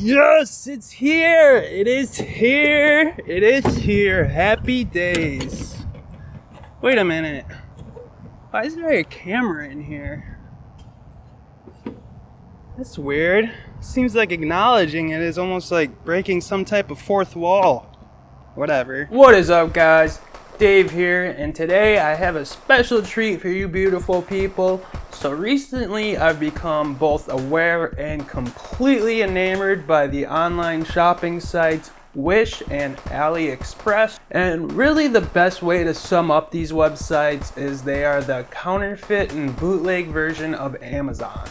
Yes, it's here! It is here! It is here! Happy days! Wait a minute. Why is there a camera in here? That's weird. Seems like acknowledging it is almost like breaking some type of fourth wall. Whatever. What is up, guys? Dave here, and today I have a special treat for you beautiful people. So recently I've become both aware and completely enamored by the online shopping sites Wish and AliExpress, and really the best way to sum up these websites is they are the counterfeit and bootleg version of Amazon.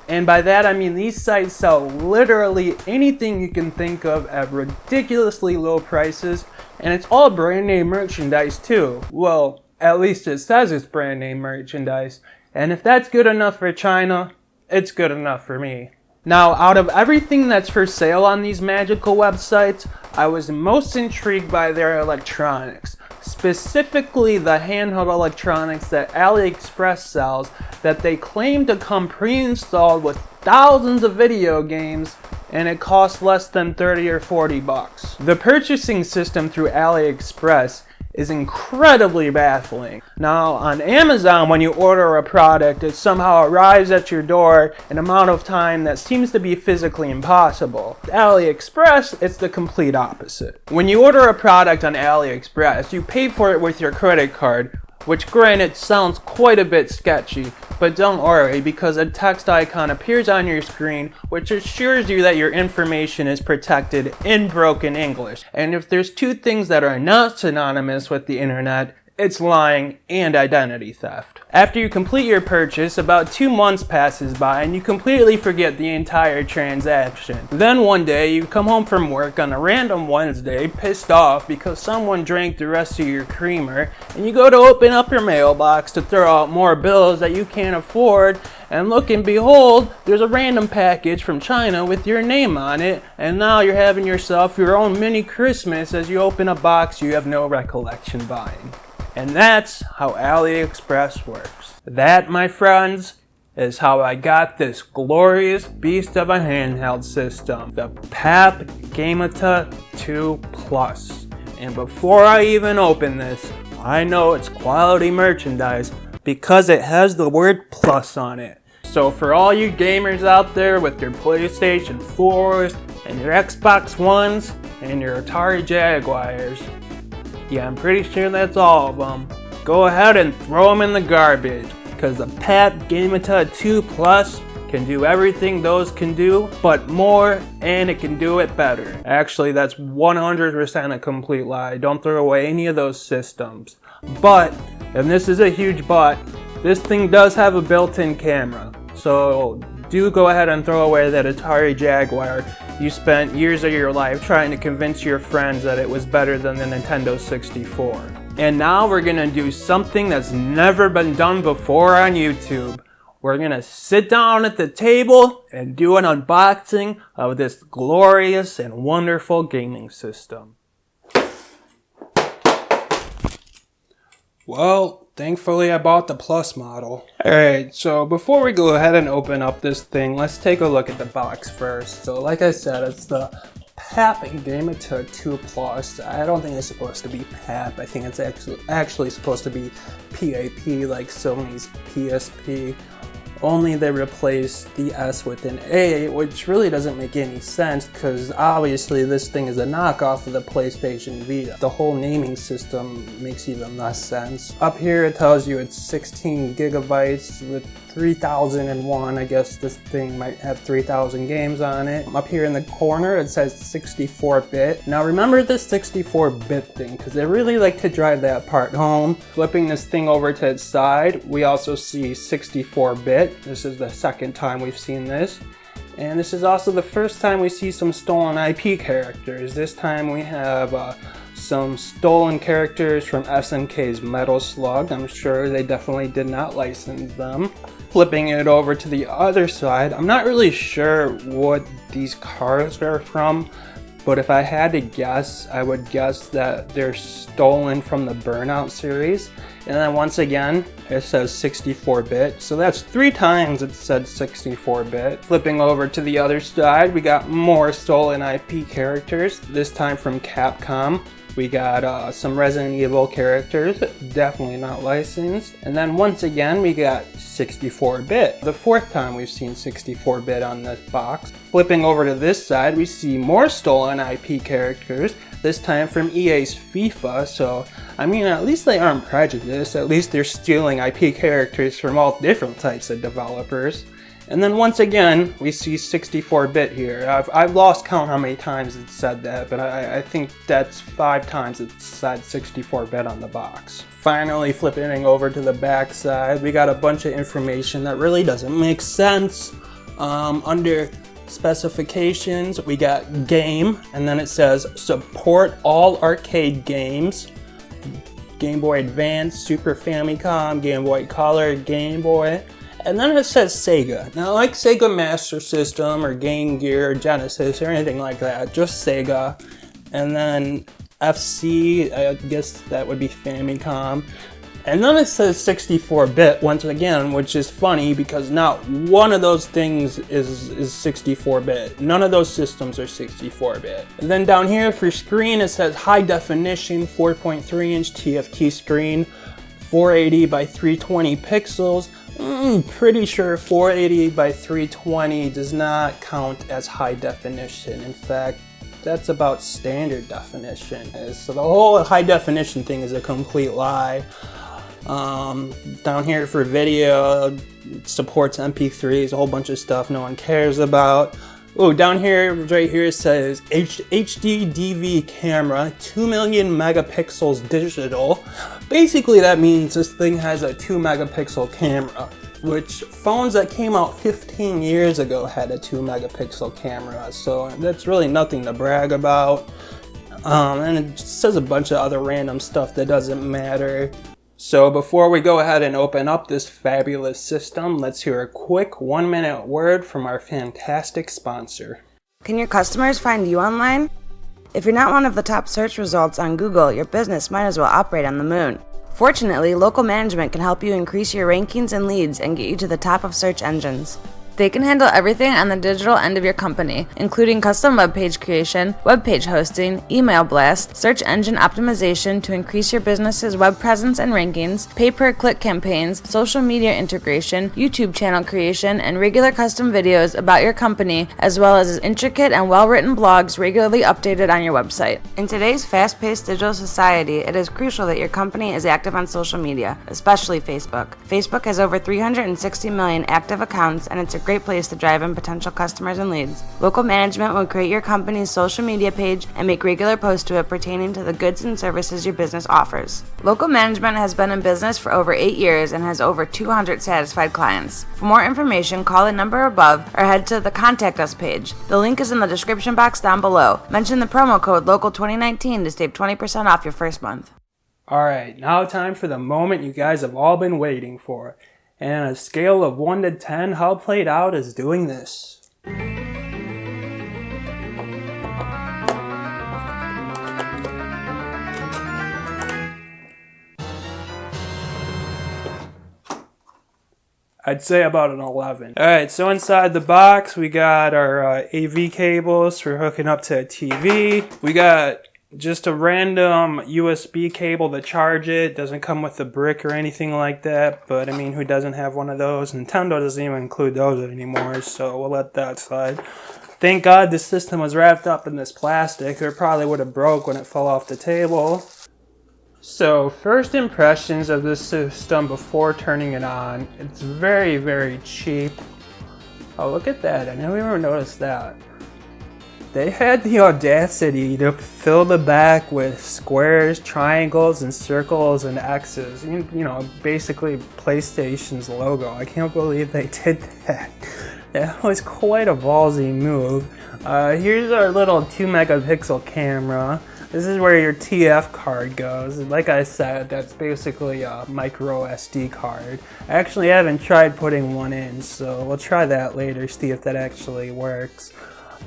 And by that I mean these sites sell literally anything you can think of at ridiculously low prices, and it's all brand name merchandise too. Well, at least it says it's brand name merchandise, and if that's good enough for China, it's good enough for me. Now, out of everything that's for sale on these magical websites, I was most intrigued by their electronics, specifically the handheld electronics that AliExpress sells that they claim to come pre-installed with thousands of video games, and it costs less than 30 or 40 bucks. The purchasing system through AliExpress is incredibly baffling. Now, on Amazon, when you order a product, it somehow arrives at your door in an amount of time that seems to be physically impossible. With AliExpress, it's the complete opposite. When you order a product on AliExpress, you pay for it with your credit card, which granted sounds quite a bit sketchy, but don't worry because a text icon appears on your screen which assures you that your information is protected in broken English. And if there's two things that are not synonymous with the internet, it's lying and identity theft. After you complete your purchase, about 2 months passes by and you completely forget the entire transaction. Then one day you come home from work on a random Wednesday pissed off because someone drank the rest of your creamer, and you go to open up your mailbox to throw out more bills that you can't afford, and look and behold, there's a random package from China with your name on it, and now you're having yourself your own mini Christmas as you open a box you have no recollection buying. And that's how AliExpress works. That, my friends, is how I got this glorious beast of a handheld system, the PAP Gameta 2 Plus. And before I even open this, I know it's quality merchandise because it has the word plus on it. So for all you gamers out there with your PlayStation 4s and your Xbox Ones and your Atari Jaguars, yeah, I'm pretty sure that's all of them, go ahead and throw them in the garbage, because the PAP Gameta 2 Plus can do everything those can do, but more, and it can do it better. Actually, that's 100% a complete lie. Don't throw away any of those systems. But, and this is a huge but, this thing does have a built-in camera. So do go ahead and throw away that Atari Jaguar you spent years of your life trying to convince your friends that it was better than the Nintendo 64. And now we're gonna do something that's never been done before on YouTube. We're gonna sit down at the table and do an unboxing of this glorious and wonderful gaming system. Well, thankfully I bought the Plus model. Alright, so before we go ahead and open up this thing, let's take a look at the box first. So like I said, it's the PAP Gameta 2 Plus. I don't think it's supposed to be PAP. I think it's actually supposed to be PAP, like Sony's PSP. Only they replaced the S with an A, which really doesn't make any sense because obviously this thing is a knockoff of the PlayStation Vita. The whole naming system makes even less sense. Up here it tells you it's 16 gigabytes with 3001. I guess this thing might have 3000 games on it. Up here in the corner it says 64-bit. Now remember this 64-bit thing because they really like to drive that part home. Flipping this thing over to its side, we also see 64-bit. This is the second time we've seen this. And this is also the first time we see some stolen IP characters. This time we have some stolen characters from SNK's Metal Slug. I'm sure they definitely did not license them. Flipping it over to the other side, I'm not really sure what these cards are from, but if I had to guess, I would guess that they're stolen from the Burnout series. And then once again, it says 64-bit, so that's 3 times it said 64-bit. Flipping over to the other side, we got more stolen IP characters, this time from Capcom. We got some Resident Evil characters, definitely not licensed. And then once again, we got 64-bit. The 4th time we've seen 64-bit on this box. Flipping over to this side, we see more stolen IP characters, this time from EA's FIFA. So, I mean, at least they aren't prejudiced. At least they're stealing IP characters from all different types of developers. And then once again, we see 64-bit here. I've lost count how many times it said that, but I think that's 5 times it said 64-bit on the box. Finally, flipping over to the back side, we got a bunch of information that really doesn't make sense. Under specifications, we got game, and then it says support all arcade games. Game Boy Advance, Super Famicom, Game Boy Color, Game Boy. And then it says Sega. Now, like Sega Master System or Game Gear or Genesis or anything like that, just Sega. And then FC, I guess that would be Famicom. And then it says 64-bit once again, which is funny because not one of those things is 64-bit. None of those systems are 64-bit. And then down here for screen, it says high definition 4.3-inch TFT screen, 480 by 320 pixels. Pretty sure 480 by 320 does not count as high definition. In fact, that's about standard definition. So the whole high definition thing is a complete lie. Down here for video, it supports MP3s, a whole bunch of stuff no one cares about. Oh, down here, right here, it says HD DV camera, 2 million megapixels digital. Basically, that means this thing has a 2 megapixel camera, which phones that came out 15 years ago had a 2 megapixel camera, so that's really nothing to brag about. And it just says a bunch of other random stuff that doesn't matter. So before we go ahead and open up this fabulous system, let's hear a quick 1-minute word from our fantastic sponsor. Can your customers find you online? If you're not one of the top search results on Google, your business might as well operate on the moon. Fortunately, local management can help you increase your rankings and leads and get you to the top of search engines. They can handle everything on the digital end of your company, including custom web page creation, web page hosting, email blast, search engine optimization to increase your business's web presence and rankings, pay-per-click campaigns, social media integration, YouTube channel creation, and regular custom videos about your company, as well as intricate and well-written blogs regularly updated on your website. In today's fast-paced digital society, it is crucial that your company is active on social media, especially Facebook. Facebook has over 360 million active accounts, and it's a great place to drive in potential customers and leads. Local management will create your company's social media page and make regular posts to it pertaining to the goods and services your business offers. Local management has been in business for over 8 years and has over 200 satisfied clients. For more information, call the number above or head to the Contact Us page. The link is in the description box down below. Mention the promo code LOCAL2019 to save 20% off your first month. Alright, now time for the moment you guys have all been waiting for. And on a scale of 1 to 10, how played out is doing this. I'd say about an 11. Alright, so inside the box we got our AV cables for hooking up to a TV. We got just a random USB cable to charge it. Doesn't come with a brick or anything like that, but I mean, who doesn't have one of those? Nintendo doesn't even include those anymore, so we'll let that slide. Thank God this system was wrapped up in this plastic, or it probably would have broke when it fell off the table. So, first impressions of this system before turning it on. It's very, very cheap. Oh, look at that. I never even noticed that. They had the audacity to fill the back with squares, triangles, and circles and X's. You know, basically PlayStation's logo. I can't believe they did that. That was quite a ballsy move. Here's our little 2 megapixel camera. This is where your TF card goes. Like I said, that's basically a micro SD card. I actually haven't tried putting one in, so we'll try that later, see if that actually works.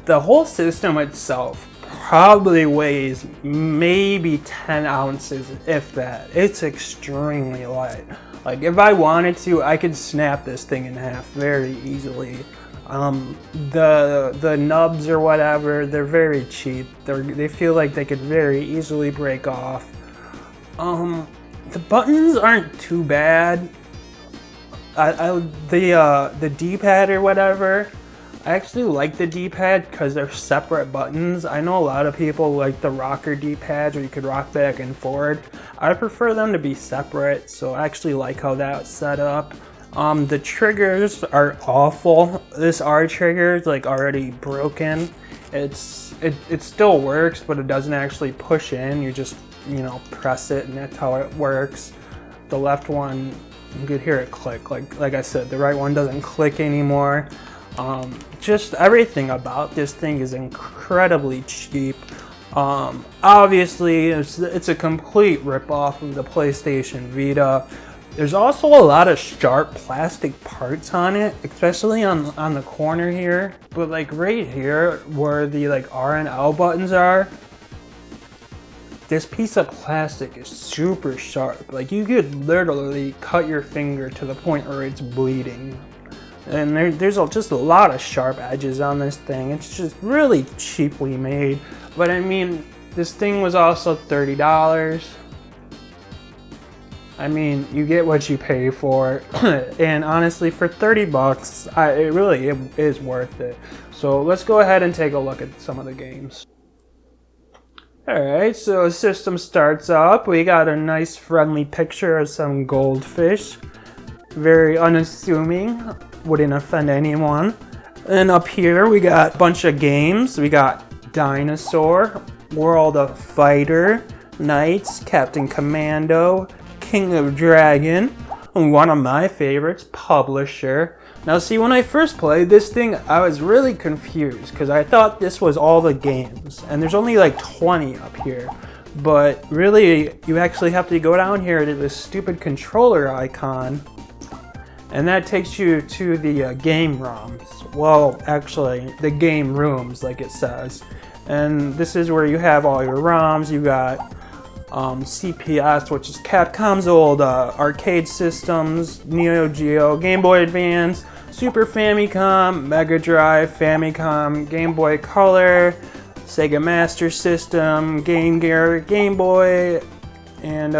The whole system itself probably weighs maybe 10 ounces, if that. It's extremely light. Like, if I wanted to, I could snap this thing in half very easily. The nubs or whatever, they're very cheap. They feel like they could very easily break off. The buttons aren't too bad. The D-pad or whatever, I actually like the D-pad because they're separate buttons. I know a lot of people like the rocker D-pads where you could rock back and forward. I prefer them to be separate, so I actually like how that's set up. The triggers are awful. This R trigger is like already broken. It still works, but it doesn't actually push in. You just, press it, and that's how it works. The left one, you could hear it click. Like I said, the right one doesn't click anymore. Just everything about this thing is incredibly cheap. Obviously, it's a complete rip-off of the PlayStation Vita. There's also a lot of sharp plastic parts on it, especially on the corner here. But like right here, where the R and L buttons are, this piece of plastic is super sharp. Like, you could literally cut your finger to the point where it's bleeding. And there's just a lot of sharp edges on this thing. It's just really cheaply made. But I mean, this thing was also $30. I mean, you get what you pay for. And honestly, for 30 bucks, it really is worth it. So let's go ahead and take a look at some of the games. Alright, so the system starts up. We got a nice friendly picture of some goldfish. Very unassuming, wouldn't offend anyone. And up here we got a bunch of games. We got Dinosaur, World of Fighter, Knights, Captain Commando, King of Dragon, and one of my favorites, Publisher. Now see, when I first played this thing, I was really confused because I thought this was all the games, and there's only like 20 up here. But really, you actually have to go down here to this stupid controller icon, and that takes you to the game ROMs. Well, actually, the game rooms, like it says. And this is where you have all your ROMs. You got CPS, which is Capcom's old arcade systems, Neo Geo, Game Boy Advance, Super Famicom, Mega Drive, Famicom, Game Boy Color, Sega Master System, Game Gear, Game Boy, and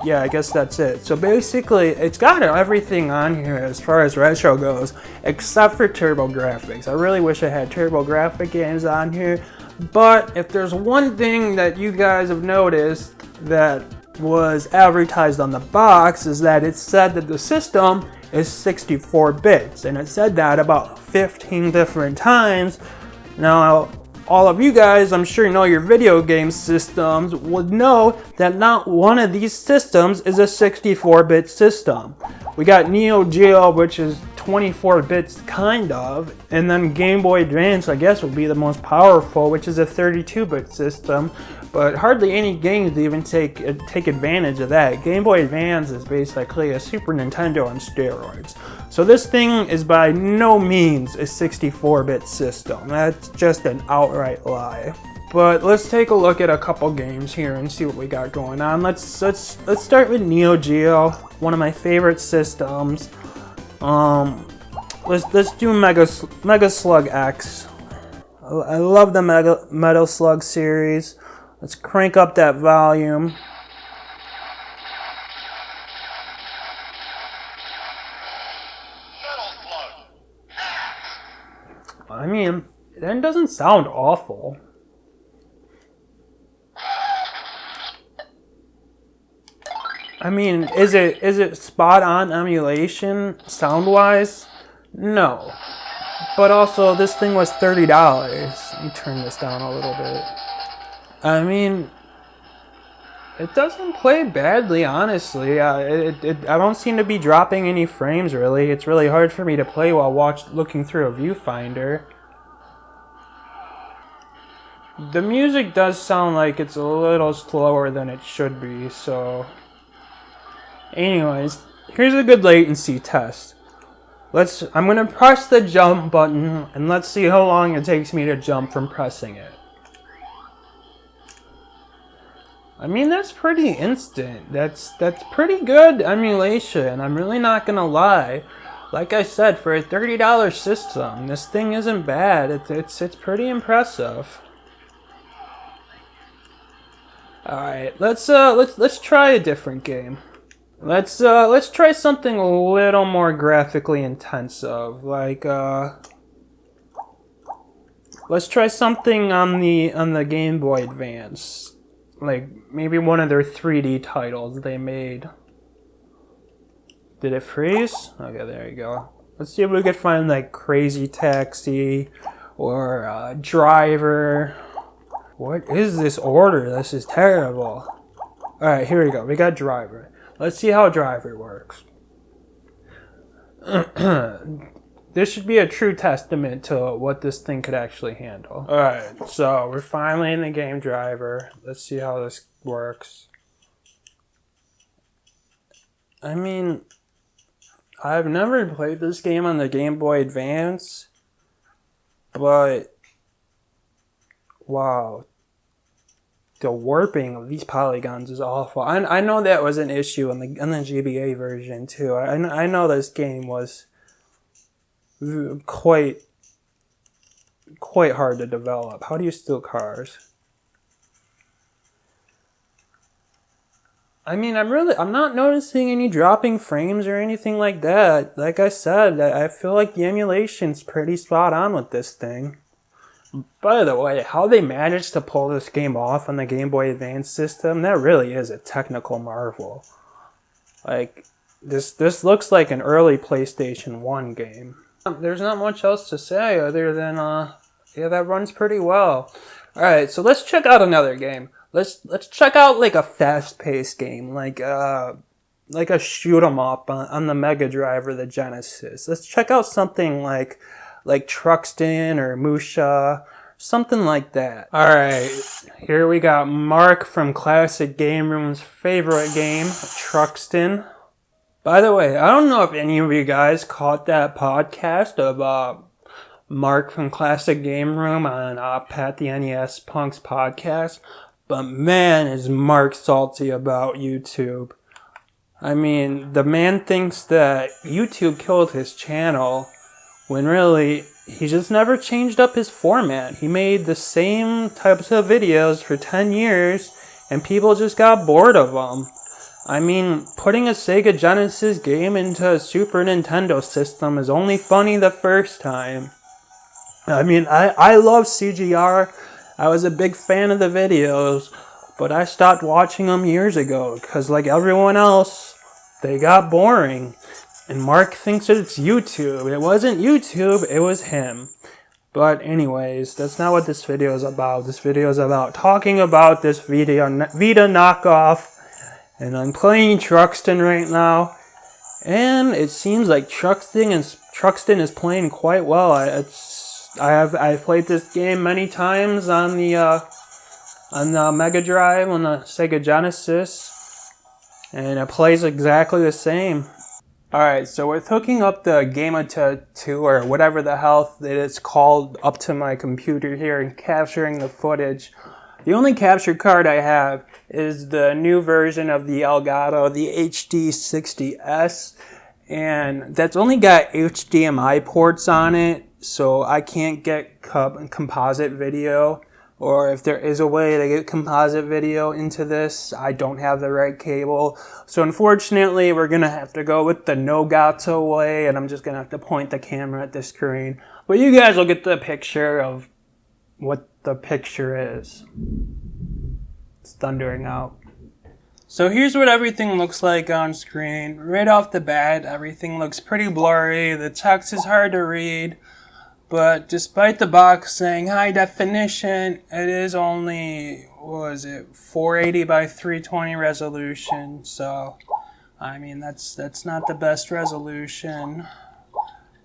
yeah, I guess that's it. So basically, it's got everything on here as far as retro goes, except for TurboGrafx. I really wish I had TurboGrafx games on here. But if there's one thing that you guys have noticed that was advertised on the box, is that it said that the system is 64 bits. And it said that about 15 different times. Now, all of you guys, I'm sure know your video game systems, would know that not one of these systems is a 64-bit system. We got Neo Geo, which is 24 bits kind of, and then Game Boy Advance, I guess, would be the most powerful, which is a 32-bit system, but hardly any games even take advantage of that. Game Boy Advance is basically a Super Nintendo on steroids. So this thing is by no means a 64-bit system. That's just an outright lie. But let's take a look at a couple games here and see what we got going on. Let's start with Neo Geo, one of my favorite systems. Let's do Mega Slug X. I love the Metal Slug series. Let's crank up that volume. I mean, that doesn't sound awful. I mean, is it spot on emulation sound-wise? No. But also, this thing was $30. Let me turn this down a little bit. I mean, it doesn't play badly, honestly. I don't seem to be dropping any frames, really. It's really hard for me to play while looking through a viewfinder. The music does sound like it's a little slower than it should be, so... Anyways, here's a good latency test. I'm going to press the jump button, and let's see how long it takes me to jump from pressing it. I mean, that's pretty instant. That's pretty good emulation. I'm really not gonna lie. Like I said, for a $30 system, this thing isn't bad. It's pretty impressive. All right, let's try a different game. Let's try something a little more graphically intensive. Like let's try something on the Game Boy Advance. Like, maybe one of their 3D titles they made. Did it freeze? Okay, there you go. Let's see if we can find, like, Crazy Taxi or Driver. What is this order? This is terrible. Alright, here we go. We got Driver. Let's see how Driver works. This should be a true testament to what this thing could actually handle. Alright, so we're finally in the game Driver. Let's see how this works. I mean, I've never played this game on the Game Boy Advance, but wow, the warping of these polygons is awful. I know that was an issue in the GBA version too. I know this game was quite hard to develop. How do you steal cars? I mean, I'm not noticing any dropping frames or anything like that. Like I said, I feel like the emulation's pretty spot on with this thing. By the way, how they managed to pull this game off on the Game Boy Advance system, that really is a technical marvel. Like, this looks like an early PlayStation 1 game. There's not much else to say other than, yeah, that runs pretty well. Alright, so let's check out another game. Let's check out, like, a fast-paced game, like a shoot-'em-up on the Mega Drive or the Genesis. Let's check out something like Truxton or Musha, something like that. Alright, here we got Mark from Classic Game Room's favorite game, Truxton. By the way, I don't know if any of you guys caught that podcast of Mark from Classic Game Room on Pat the NES Punk's podcast, but man, is Mark salty about YouTube. I mean, the man thinks that YouTube killed his channel, when really, he just never changed up his format. He made the same types of videos for 10 years, and people just got bored of them. I mean, putting a Sega Genesis game into a Super Nintendo system is only funny the first time. I mean, I love CGR. I was a big fan of the videos, but I stopped watching them years ago because, like everyone else, they got boring. And Mark thinks that it's YouTube. It wasn't YouTube, it was him. But anyways, that's not what this video is about. This video is about talking about this Vita knockoff. And I'm playing Truxton right now. And it seems like Truxton is playing quite well. I've played this game many times on the Mega Drive, on the Sega Genesis. And it plays exactly the same. Alright, so with hooking up the Gamma 2 or whatever the hell that it's called up to my computer here and capturing the footage, the only capture card I have is the new version of the Elgato, the HD60S, and that's only got HDMI ports on it, so I can't get composite video. Or if there is a way to get composite video into this, I don't have the right cable. So unfortunately, we're going to have to go with the no-gato way, and I'm just going to have to point the camera at the screen. But you guys will get the picture of what the picture is. It's thundering out. So here's what everything looks like on screen. Right off the bat, everything looks pretty blurry. The text is hard to read. But despite the box saying high definition, it is only, 480 by 320 resolution. So, I mean, that's not the best resolution.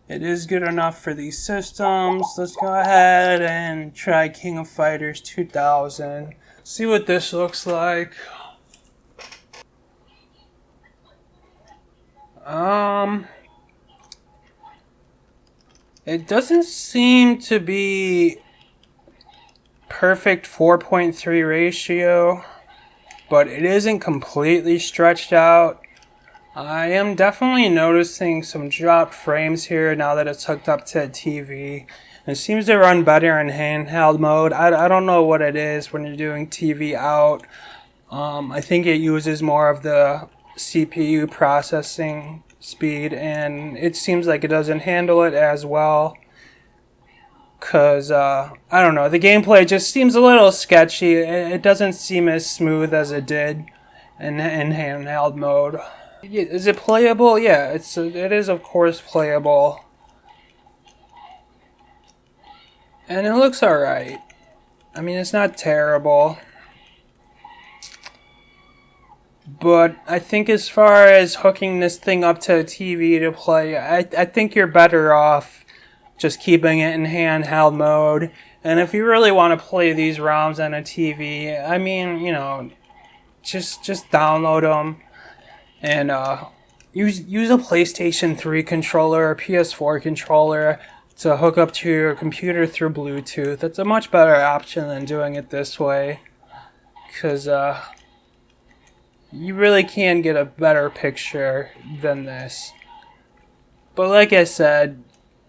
It is good enough for these systems. Let's go ahead and try King of Fighters 2000. See what this looks like. It doesn't seem to be perfect 4.3 ratio. but it isn't completely stretched out. I am definitely noticing some dropped frames here now that it's hooked up to a TV. It seems to run better in handheld mode. I don't know what it is when you're doing TV out. I think it uses more of the CPU processing speed, and it seems like it doesn't handle it as well. Because, I don't know, the gameplay just seems a little sketchy. It doesn't seem as smooth as it did in handheld mode. Is it playable? Yeah, it is of course playable. And it looks alright. I mean, it's not terrible. But I think as far as hooking this thing up to a TV to play, I think you're better off just keeping it in handheld mode. And if you really want to play these ROMs on a TV, I mean, you know, just download them and use a PlayStation 3 controller or PS4 controller to hook up to your computer through Bluetooth. That's a much better option than doing it this way, because you really can get a better picture than this. But like I said,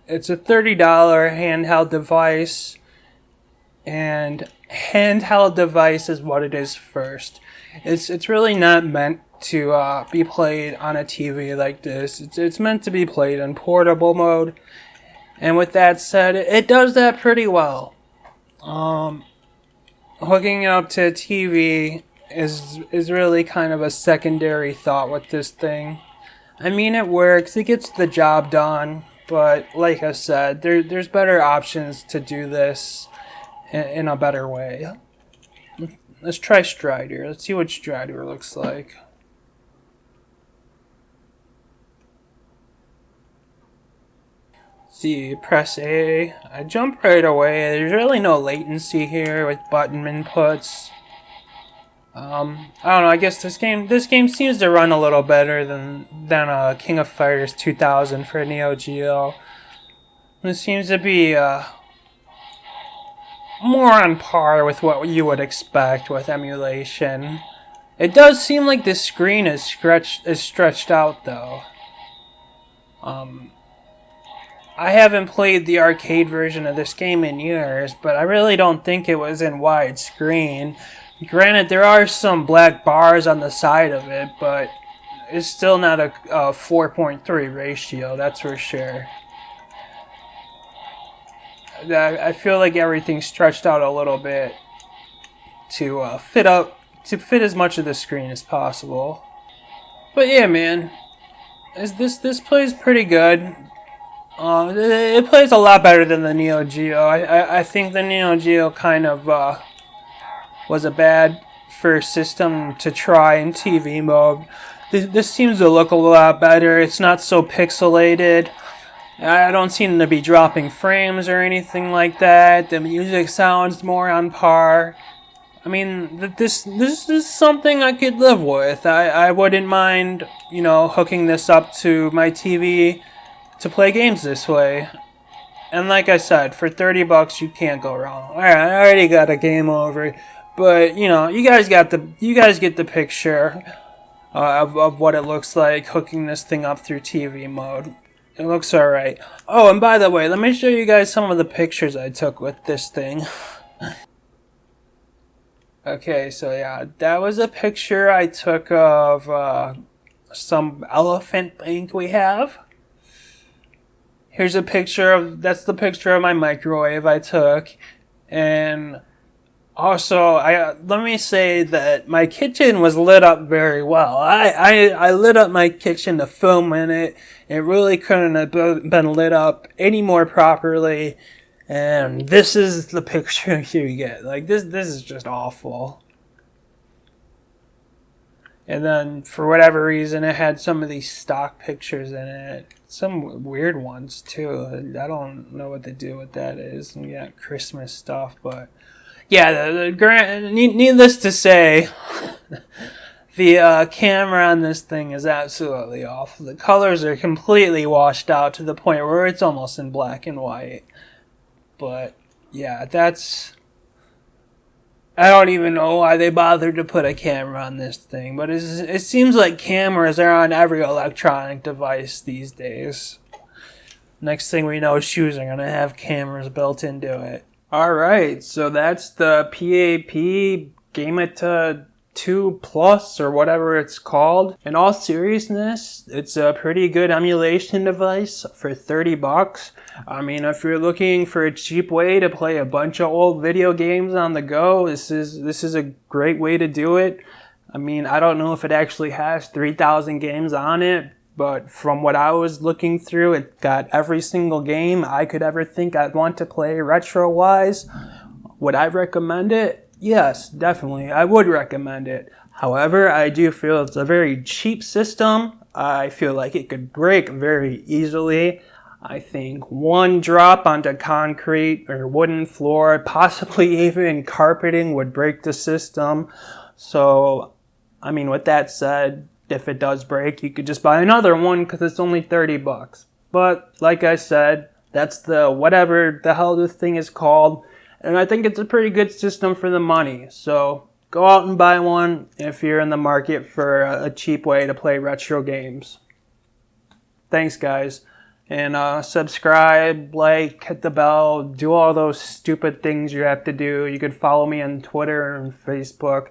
it's a $30 handheld device, and handheld device is what it is first. It's really not meant to be played on a TV like this. It's meant to be played in portable mode, and with that said, it does that pretty well. Hooking it up to a TV is really kind of a secondary thought with this thing. I mean, it works, it gets the job done, but like I said, there's better options to do this in a better way. Let's try Strider. Let's see what Strider looks like. See, press A. I jump right away. There's really no latency here with button inputs. I don't know. I guess this game seems to run a little better than King of Fighters 2000 for Neo Geo. It seems to be more on par with what you would expect with emulation. It does seem like the screen is stretched out though. I haven't played the arcade version of this game in years, but I really don't think it was in widescreen. Granted, there are some black bars on the side of it, but it's still not a 4.3 ratio, that's for sure. I feel like everything's stretched out a little bit to fit as much of the screen as possible. But yeah, man, this plays pretty good. It plays a lot better than the Neo Geo. I think the Neo Geo kind of was a bad first system to try in TV mode. This seems to look a lot better. It's not so pixelated. I don't seem to be dropping frames or anything like that. The music sounds more on par. I mean, this is something I could live with. I wouldn't mind, you know, hooking this up to my TV to play games this way. And like I said, for $30 you can't go wrong. Alright, I already got a game over, but you know, you guys get the picture of what it looks like hooking this thing up through TV mode. It looks alright. Oh, and by the way, let me show you guys some of the pictures I took with this thing. Okay, so yeah, that was a picture I took of some elephant ink we have. Here's a picture that's the picture of my microwave I took. And also, let me say that my kitchen was lit up very well. I lit up my kitchen to film in it. It really couldn't have been lit up any more properly. And this is the picture you get. Like, this is just awful. And then, for whatever reason, it had some of these stock pictures in it. Some weird ones, too. I don't know what the deal with that is. And yeah, Christmas stuff, but... yeah, needless to say, the camera on this thing is absolutely awful. The colors are completely washed out to the point where it's almost in black and white. But, yeah, that's I don't even know why they bothered to put a camera on this thing, but it seems like cameras are on every electronic device these days. Next thing we know, shoes are going to have cameras built into it. Alright, so that's the PAP Gameta 2 Plus or whatever it's called. In all seriousness, it's a pretty good emulation device for $30. I mean, if you're looking for a cheap way to play a bunch of old video games on the go, this is a great way to do it. I mean, I don't know if it actually has 3,000 games on it, but from what I was looking through, it got every single game I could ever think I'd want to play retro-wise. Would I recommend it? Yes, definitely. I would recommend it. However, I do feel it's a very cheap system. I feel like it could break very easily. I think one drop onto concrete or wooden floor, possibly even carpeting, would break the system. So, I mean, with that said, if it does break, you could just buy another one because it's only $30. But, like I said, that's the whatever the hell this thing is called. And I think it's a pretty good system for the money. So, go out and buy one if you're in the market for a cheap way to play retro games. Thanks, guys. And subscribe, like, hit the bell, do all those stupid things you have to do. You could follow me on Twitter and Facebook.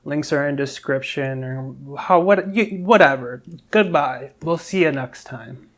Links are in description or whatever. Goodbye. We'll see you next time.